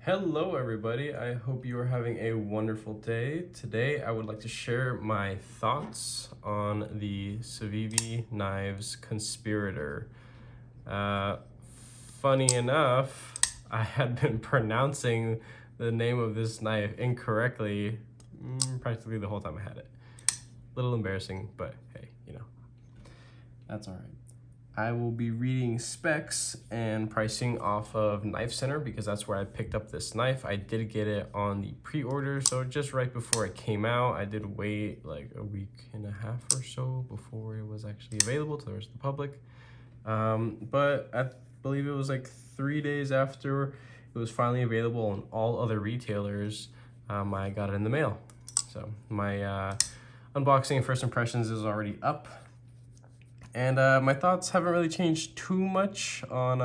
Hello everybody, I hope you are having a wonderful day. Today I would like to share my thoughts on the Civivi knives conspirator. Uh, Funny enough, I had been pronouncing the name of this knife incorrectly practically the whole time I had it. A little embarrassing, but hey, that's alright. I will be reading specs and pricing off of Knife Center because that's where I picked up this knife. I did get it on the pre-order, so just right before it came out. I did wait like a week and a half or so before it was actually available to the rest of the public. But I believe it was like 3 days after it was finally available on all other retailers, I got it in the mail. So my unboxing and first impressions is already up. And my thoughts haven't really changed too much on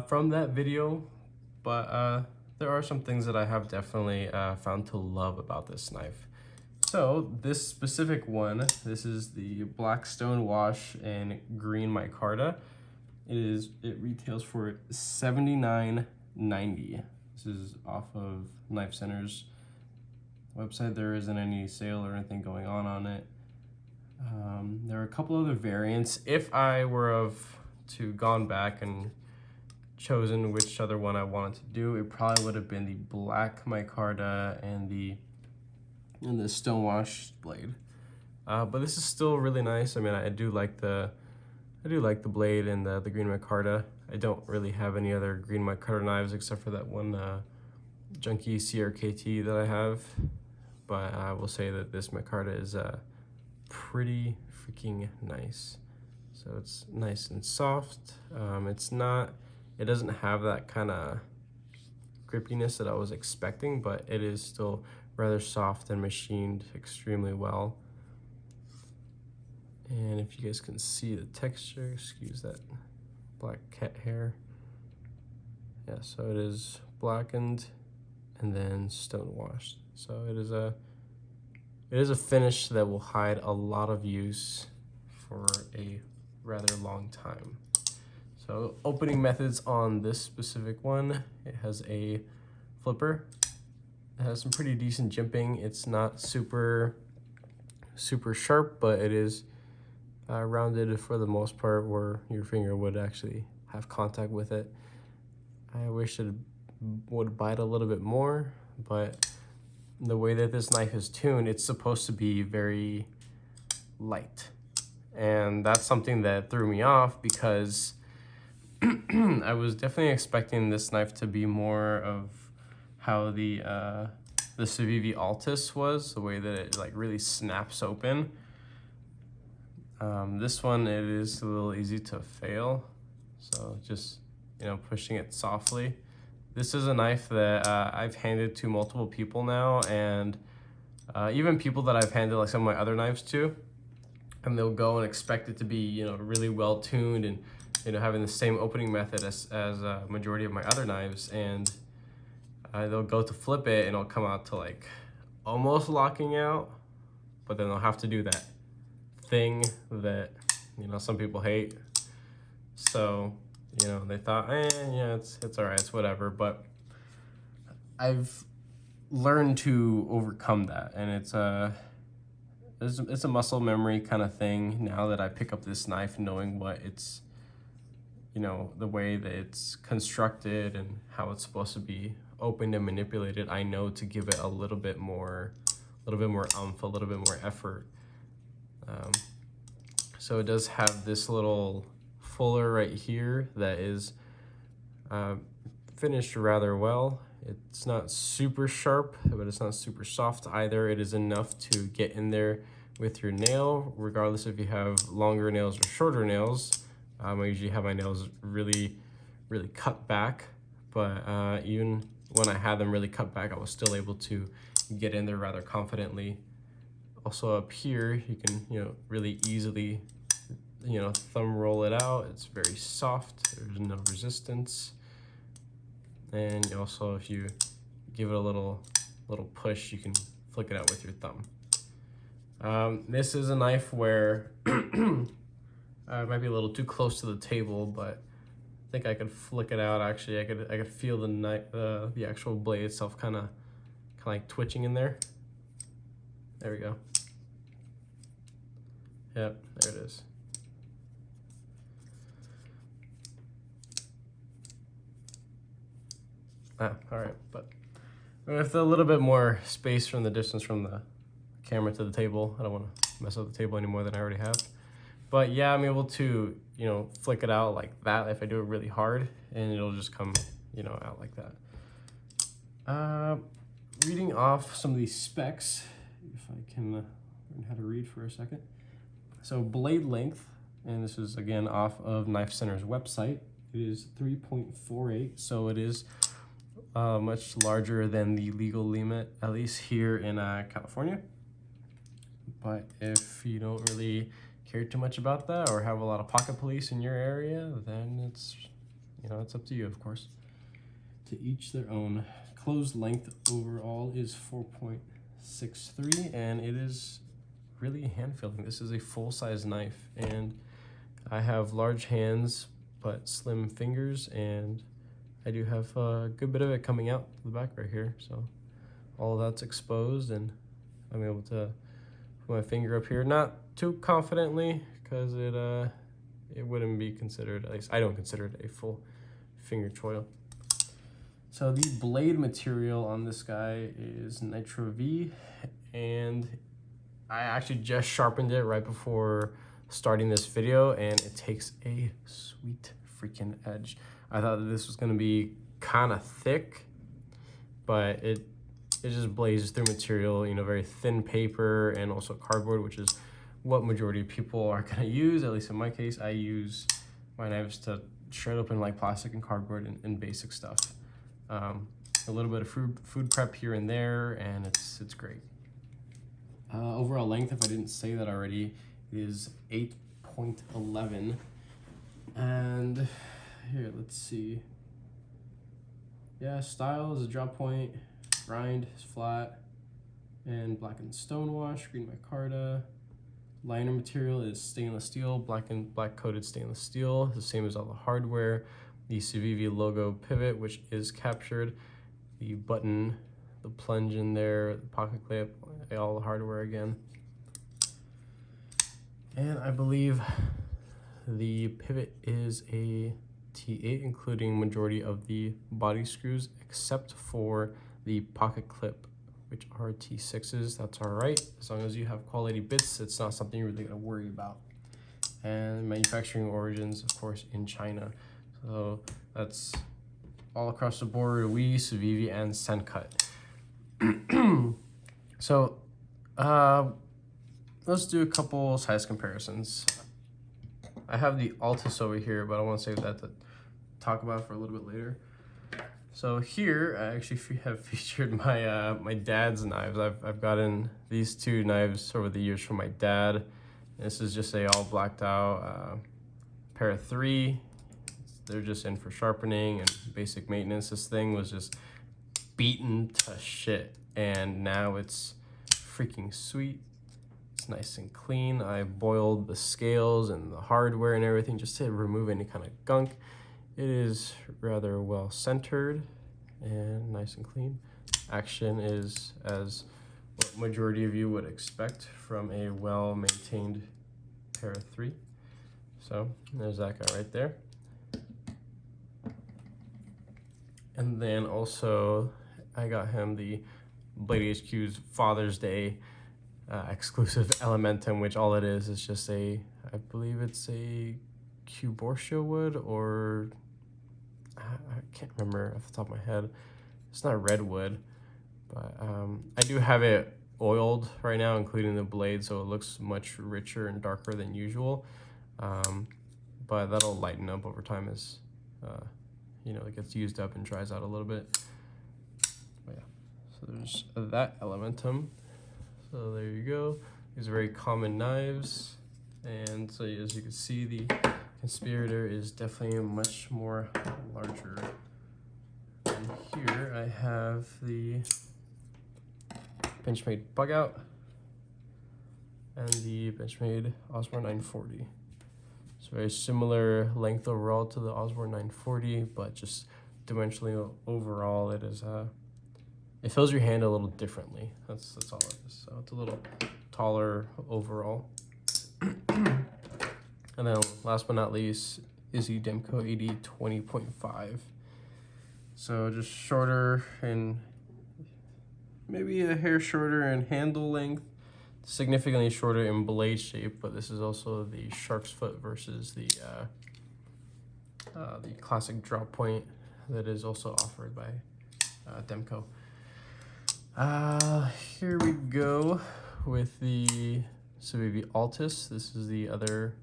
from that video, but there are some things that I have definitely found to love about this knife. So this specific one, this is the black stone wash and green micarta. It retails for $79.90. This is off of Knife Center's website. There isn't any sale or anything going on it. There are a couple other variants. If I were to gone back and chosen which other one I wanted to do, it probably would have been the black micarta and the stonewash blade. But this is still really nice. I mean, I do like the blade and the green micarta. I don't really have any other green micarta knives except for that one junky CRKT that I have. But I will say that this micarta is pretty freaking nice. So it's nice and soft. It doesn't have that kind of grippiness that I was expecting, but it is still rather soft and machined extremely well. And if you guys can see the texture, excuse that black cat hair. Yeah, so it is blackened and then stone washed. So it is a finish that will hide a lot of use for a rather long time. So opening methods on this specific one, it has a flipper. It has some pretty decent jimping. It's not super sharp, but it is rounded for the most part where your finger would actually have contact with it. I wish it would bite a little bit more, but the way that this knife is tuned, it's supposed to be very light. And that's something that threw me off because I was definitely expecting this knife to be more of how the Civivi Altus was, the way that it like really snaps open. This one, it is a little easy to fail. So just, pushing it softly. This is a knife that I've handed to multiple people now, and even people that I've handed like some of my other knives to, and they'll go and expect it to be, really well tuned and, having the same opening method as a majority of my other knives, and they'll go to flip it and it'll come out to like almost locking out, but then they'll have to do that thing that, some people hate. So, they thought, yeah, it's all right, it's whatever. But I've learned to overcome that, and it's a muscle memory kind of thing now that I pick up this knife, knowing what it's, the way that it's constructed and how it's supposed to be opened and manipulated. I know to give it a little bit more oomph, a little bit more effort. So it does have this little fuller right here that is finished rather well. It's not super sharp, but it's not super soft either. It is enough to get in there with your nail, regardless if you have longer nails or shorter nails. I usually have my nails really cut back, but even when I had them really cut back, I was still able to get in there rather confidently. Also up here, you can, really easily, thumb roll it out. It's very soft, there's no resistance. And also if you give it a little push, you can flick it out with your thumb. This is a knife where it might be a little too close to the table, but think I could flick it out. Actually, I could feel the actual blade itself kind of like twitching in there. There we go. Yep, there it is. All right, but with a little bit more space from the distance from the camera to the table, I don't want to mess up the table any more than I already have. But yeah, I'm able to, you know, flick it out like that if I do it really hard, and it'll just come, you know, out like that. Reading off some of these specs, if I can learn how to read for a second. So blade length, and this is again off of Knife Center's website, it is 3.48, so it is much larger than the legal limit, at least here in California. But if you don't really care too much about that or have a lot of pocket police in your area, then it's, you know, it's up to you, of course. To each their own. Closed length overall is 4.63, and it is really hand filling. This is a full-size knife, and I have large hands but slim fingers, and I do have a good bit of it coming out the back right here, so all of that's exposed, and I'm able to put my finger up here, not too confidently, because it wouldn't be considered, at least I don't consider it a full finger choil. So the blade material on this guy is Nitro V, and I actually just sharpened it right before starting this video, and it takes a sweet freaking edge. I thought that this was gonna be kind of thick, but it just blazes through material, you know, very thin paper and also cardboard, which is what majority of people are gonna use. At least in my case, I use my knives to shred open like plastic and cardboard and basic stuff. A little bit of food prep here and there, and it's great. Overall length, if I didn't say that already, is 8.11. And here, let's see. Yeah, style is a drop point, grind is flat, and blackened stonewash, green micarta. Liner material is stainless steel, black coated stainless steel, the same as all the hardware. The Civivi logo pivot, which is captured, the button, the plunge in there, the pocket clip, all the hardware again. And I believe the pivot is a T8, including majority of the body screws, except for the pocket clip, which are T6s. That's all right, as long as you have quality bits. It's not something you're really gonna worry about. And manufacturing origins, of course, in China. So that's all across the board, Civivi, and Sencut. So let's do a couple size comparisons. I have the Altus over here, but I want to save that to talk about for a little bit later. So here I actually have featured my my dad's knives. I've gotten these two knives over the years from my dad. This is just a all blacked out pair of 3. They're just in for sharpening and basic maintenance. This thing was just beaten to shit, and now it's freaking sweet. It's nice and clean. I boiled the scales and the hardware and everything just to remove any kind of gunk. It is rather well centered and nice and clean. Action is as what majority of you would expect from a well-maintained pair of 3. So there's that guy right there. And then also I got him the Blade HQ's Father's Day exclusive Elementum, which all it is just a, I believe it's a Cubortia wood, or I can't remember off the top of my head. It's not redwood, but I do have it oiled right now, including the blade, so it looks much richer and darker than usual. But that'll lighten up over time as you know, it gets used up and dries out a little bit. But yeah, so there's that Elementum. So there you go. These are very common knives, and so as you can see, the Conspirator is definitely much more larger. And here I have the Benchmade Bug Out and the Benchmade Osmar 940. So It's a very similar length overall to the Osborne 940, but just dimensionally overall, it is it fills your hand a little differently. That's all it is. So it's a little taller overall. And then last but not least is the Demco 80 20.5. So just shorter and maybe a hair shorter in handle length, significantly shorter in blade shape, but this is also the shark's foot versus the classic drop point that is also offered by Demco. Here we go with the Civivi Altus. This is the other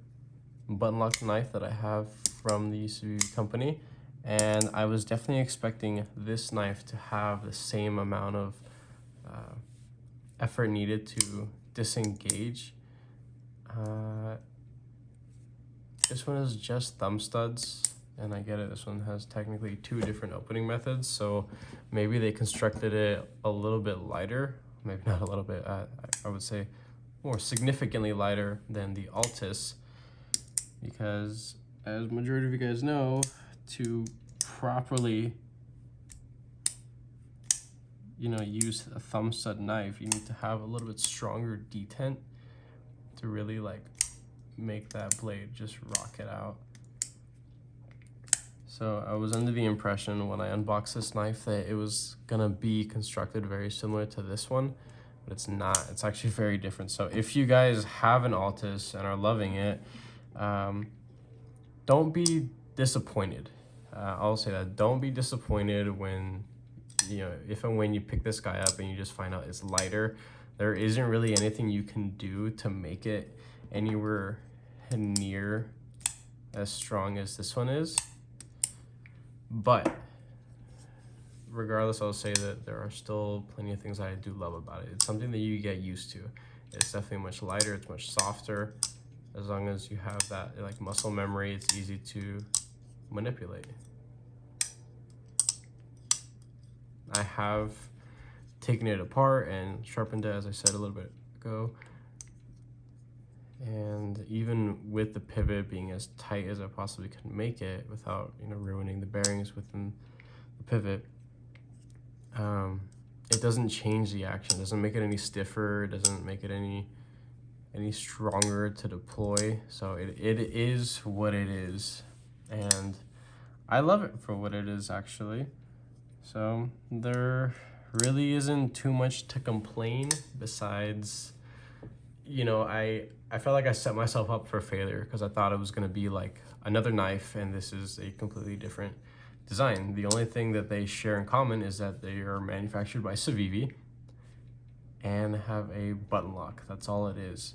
button lock knife that I have from the Civivi company, and I was definitely expecting this knife to have the same amount of effort needed to disengage. This one is just thumb studs, and I get it, this one has technically 2 different opening methods, so maybe they constructed it a little bit lighter, maybe not a little bit, I would say more significantly lighter than the Altus, because as majority of you guys know, to properly use a thumb stud knife, you need to have a little bit stronger detent to really like make that blade just rock it out. So I was under the impression when I unboxed this knife that it was gonna be constructed very similar to this one, but it's not. It's actually very different. So if you guys have an Altus and are loving it, don't be disappointed. I'll say that. Don't be disappointed when, if and when you pick this guy up and you just find out it's lighter. There isn't really anything you can do to make it anywhere near as strong as this one is. But regardless, I'll say that there are still plenty of things that I do love about it. It's something that you get used to. It's definitely much lighter, it's much softer. As long as you have that like muscle memory, it's easy to manipulate. I have taken it apart and sharpened it, as I said a little bit ago. And even with the pivot being as tight as I possibly could make it without ruining the bearings within the pivot, it doesn't change the action. It doesn't make it any stiffer. It doesn't make it any stronger to deploy. So it is what it is, and I love it for what it is actually. So there really isn't too much to complain besides, I felt like I set myself up for failure because I thought it was going to be like another knife, and this is a completely different design. The only thing that they share in common is that they are manufactured by Civivi and have a button lock. That's all it is.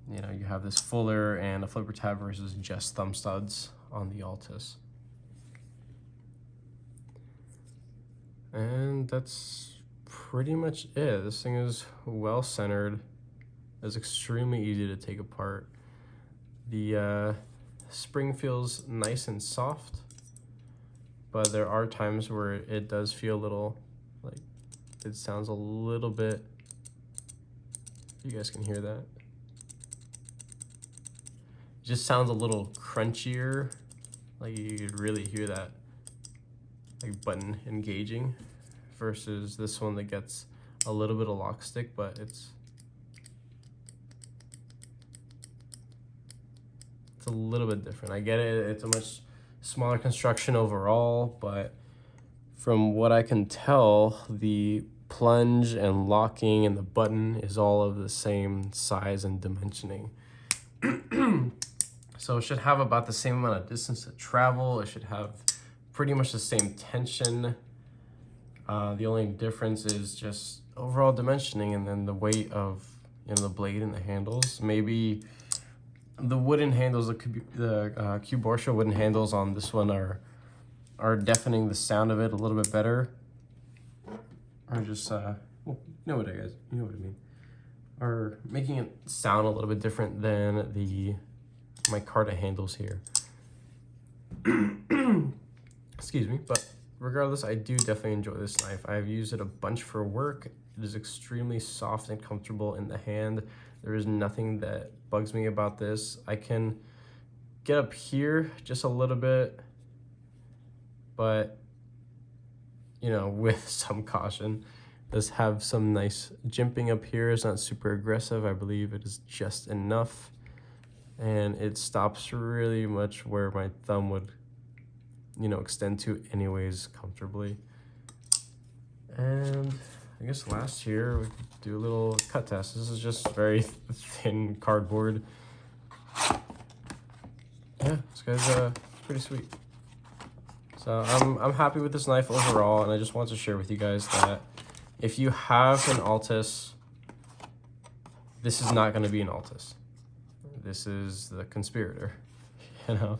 You have this fuller and a flipper tab versus just thumb studs on the Altus. And that's pretty much it. This thing is well centered. It's extremely easy to take apart. The spring feels nice and soft, but there are times where it does feel a little, like it sounds a little bit, you guys can hear that. It just sounds a little crunchier, like you could really hear that like button engaging, versus this one that gets a little bit of lock stick, but it's a little bit different. I get it, it's a much smaller construction overall, but from what I can tell, the plunge and locking and the button is all of the same size and dimensioning. So it should have about the same amount of distance to travel. It should have pretty much the same tension. The only difference is just overall dimensioning and then the weight of the blade and the handles. Maybe the wooden handles, the Cuborsha wooden handles on this one are deafening the sound of it a little bit better, or just well, you know what I mean, or making it sound a little bit different than the micarta handles here. Excuse me, but regardless, I do definitely enjoy this knife. I've used it a bunch for work. It is extremely soft and comfortable in the hand. There is nothing that bugs me about this. I can get up here just a little bit, but you know, with some caution. Does have some nice jimping up here. It's not super aggressive. I believe it is just enough. And it stops really much where my thumb would, you know, extend to anyways comfortably. And I guess last here, we could do a little cut test. This is just very thin cardboard. Yeah, this guy's pretty sweet. So I'm happy with this knife overall, and I just want to share with you guys that if you have an Altus, this is not going to be an Altus. This is the Conspirator. You know,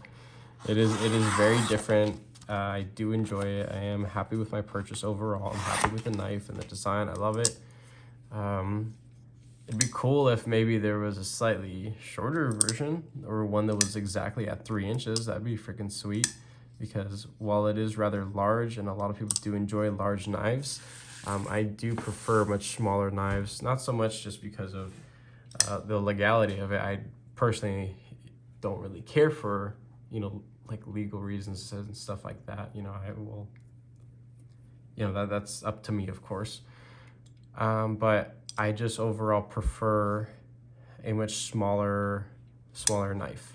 it is very different. I do enjoy it. I am happy with my purchase overall. I'm happy with the knife and the design. I love it. It'd be cool if maybe there was a slightly shorter version or one that was exactly at 3 inches. That'd be freaking sweet, because while it is rather large and a lot of people do enjoy large knives, I do prefer much smaller knives. Not so much just because of the legality of it. I personally don't really care for, you know, like legal reasons and stuff like that. You know, I will, you know, that's up to me, of course. But I just overall prefer a much smaller knife.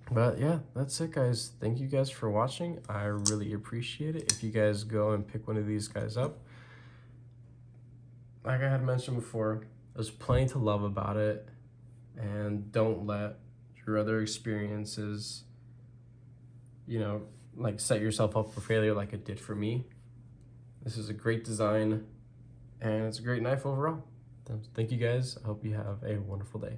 But yeah, that's it, guys. Thank you guys for watching. I really appreciate it. If you guys go and pick one of these guys up, like I had mentioned before, there's plenty to love about it, and don't let your other experiences, you know, like set yourself up for failure like it did for me. This is a great design, and it's a great knife overall. Thank you guys. I hope you have a wonderful day.